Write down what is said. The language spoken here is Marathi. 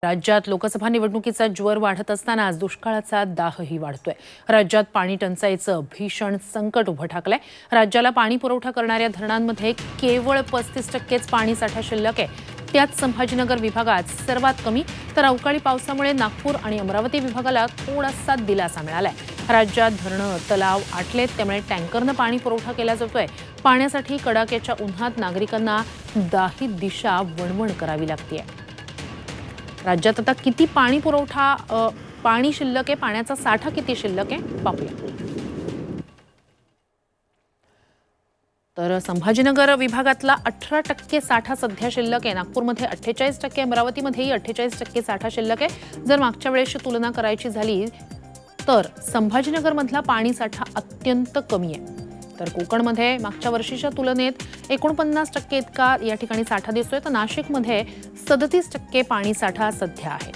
राज्यात लोकसभा निवडणुकीचा ज्वर वाढत असताना आज दुष्काळाचा दाहही वाढतोय। राज्यात पाणी टंचाईचं भीषण संकट उभं ठाकलंय। राज्याला पाणी पुरवठा करणाऱ्या धरणांमध्ये केवळ 35% पाणीसाठा शिल्लक आहे। त्यात संभाजीनगर विभागात सर्वात कमी, तर अवकाळी पावसामुळे नागपूर आणि अमरावती विभागाला थोडासा दिलासा मिळालाय। राज्यात धरणं, तलाव आटलेत, त्यामुळे टँकरनं पाणी पुरवठा केला जातोय। पाण्यासाठी कडाक्याच्या उन्हात नागरिकांना दाही दिशा वणवण करावी लागतेय। राज्यात आता किती पाणी पुरवठा पाणी शिल्लक आहे, पाण्याचा साठा किती शिल्लक आहे पाहूया। तर संभाजीनगर विभागातला 18% साठा सध्या शिल्लक आहे। नागपूरमध्ये 48%, अमरावतीमध्येही 48% साठा शिल्लक आहे। जर मागच्या वेळेशी तुलना करायची झाली तर संभाजीनगरमधला पाणी साठा अत्यंत कमी आहे। तर कोकणमध्ये मागच्या वर्षीच्या तुलनेत 49% इतका या ठिकाणी साठा दिसतोय, तर नाशिकमध्ये 37% पाणी साठा सध्या आहे।